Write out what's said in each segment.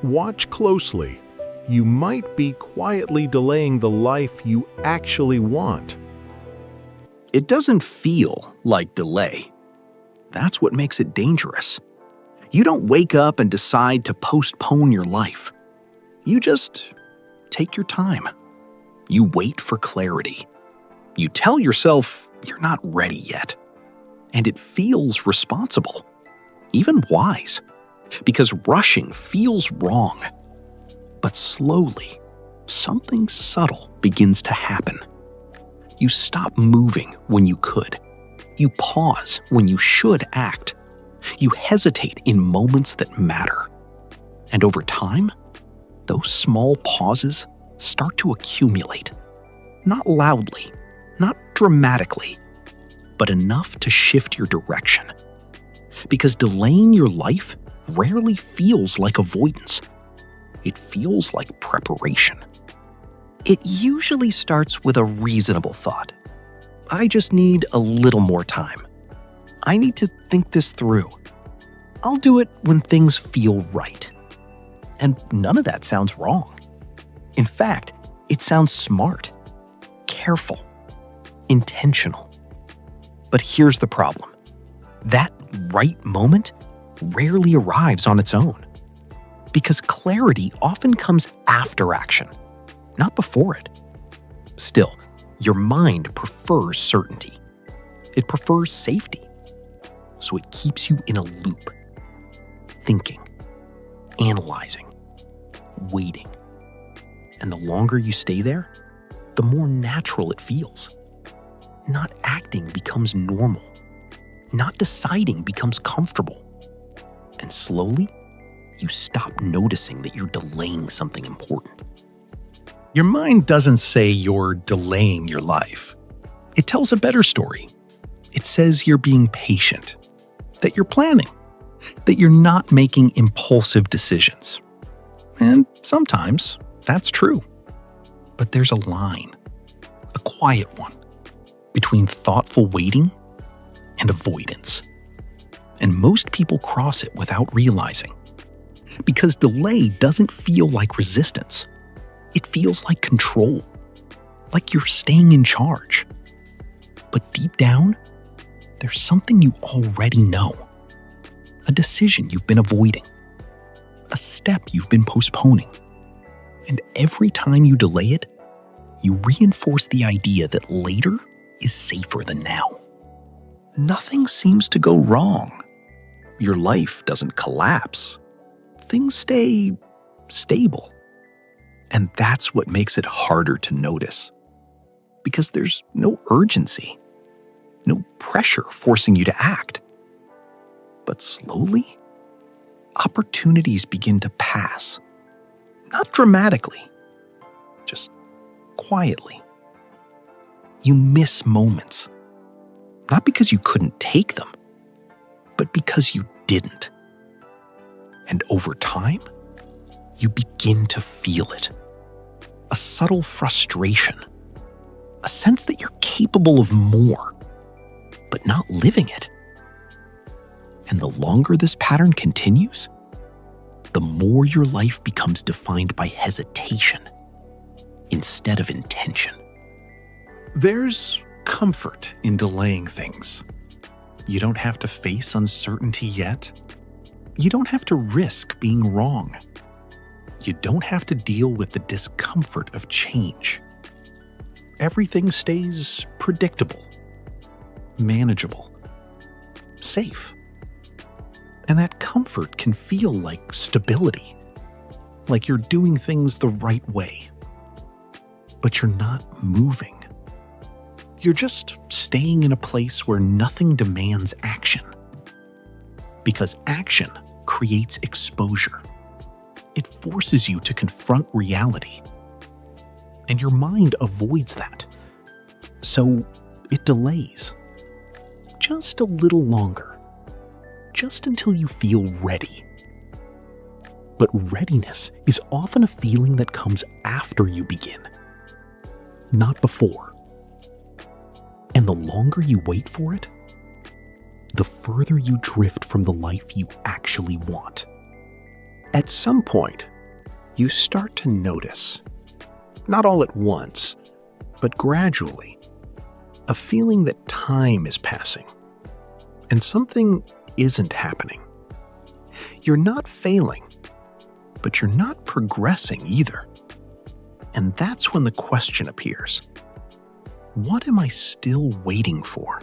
Watch closely. You might be quietly delaying the life you actually want. It doesn't feel like delay. That's what makes it dangerous. You don't wake up and decide to postpone your life. You just take your time. You wait for clarity. You tell yourself you're not ready yet. And it feels responsible, even wise, because rushing feels wrong. But slowly, something subtle begins to happen. You stop moving when you could. You pause when you should act. You hesitate in moments that matter. And over time, those small pauses start to accumulate. Not loudly, not dramatically, but enough to shift your direction. Because delaying your life rarely feels like avoidance. It feels like preparation. It usually starts with a reasonable thought. I just need a little more time. I need to think this through. I'll do it when things feel right. And none of that sounds wrong. In fact, it sounds smart, careful, intentional. But here's the problem. That right moment rarely arrives on its own. Because clarity often comes after action, not before it. Still, your mind prefers certainty. It prefers safety. So it keeps you in a loop, thinking, analyzing, waiting. And the longer you stay there, the more natural it feels. Not acting becomes normal. Not deciding becomes comfortable. And slowly, you stop noticing that you're delaying something important. Your mind doesn't say you're delaying your life. It tells a better story. It says you're being patient, that you're planning, that you're not making impulsive decisions. And sometimes that's true. But there's a line, a quiet one, between thoughtful waiting and avoidance. And most people cross it without realizing. Because delay doesn't feel like resistance. It feels like control, like you're staying in charge. But deep down, there's something you already know. A decision you've been avoiding. A step you've been postponing. And every time you delay it, you reinforce the idea that later is safer than now. Nothing seems to go wrong. Your life doesn't collapse. Things stay stable. And that's what makes it harder to notice. Because there's no urgency, no pressure forcing you to act. But slowly, opportunities begin to pass. Not dramatically, just quietly. You miss moments. Not because you couldn't take them, but because you didn't. And over time, you begin to feel it. A subtle frustration. A sense that you're capable of more, but not living it. And the longer this pattern continues, the more your life becomes defined by hesitation instead of intention. There's comfort in delaying things. You don't have to face uncertainty yet. You don't have to risk being wrong. You don't have to deal with the discomfort of change. Everything stays predictable, manageable, safe. And that comfort can feel like stability, like you're doing things the right way. But you're not moving. You're just staying in a place where nothing demands action. Because action creates exposure. It forces you to confront reality. And your mind avoids that. So it delays. Just a little longer. Just until you feel ready. But readiness is often a feeling that comes after you begin, not before. And the longer you wait for it, the further you drift from the life you actually want. At some point, you start to notice, not all at once, but gradually, a feeling that time is passing and something isn't happening. You're not failing, but you're not progressing either. And that's when the question appears: what am I still waiting for?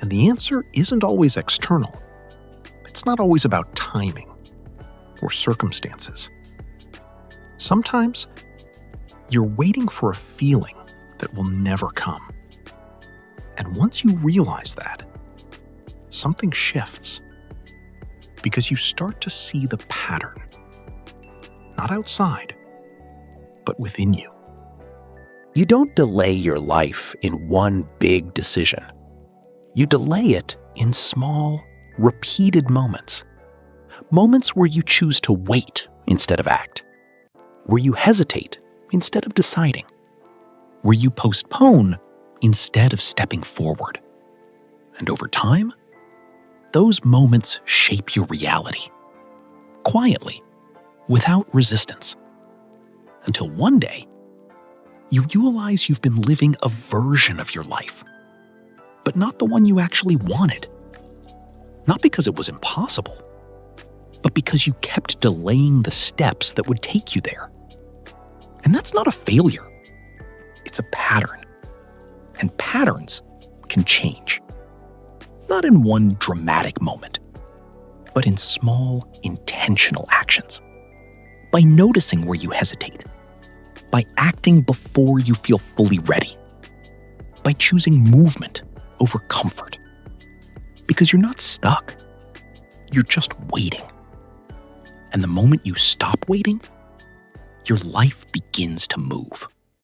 And the answer isn't always external. It's not always about timing or circumstances. Sometimes you're waiting for a feeling that will never come. And once you realize that, something shifts, because you start to see the pattern, not outside, but within you. You don't delay your life in one big decision. You delay it in small, repeated moments. Moments where you choose to wait instead of act. Where you hesitate instead of deciding. Where you postpone instead of stepping forward. And over time, those moments shape your reality. Quietly, without resistance. Until one day, you realize you've been living a version of your life, but not the one you actually wanted. Not because it was impossible, but because you kept delaying the steps that would take you there. And that's not a failure. It's a pattern. And patterns can change. Not in one dramatic moment, but in small, intentional actions. By noticing where you hesitate. By acting before you feel fully ready. By choosing movement over comfort. Because you're not stuck. You're just waiting. And the moment you stop waiting, your life begins to move.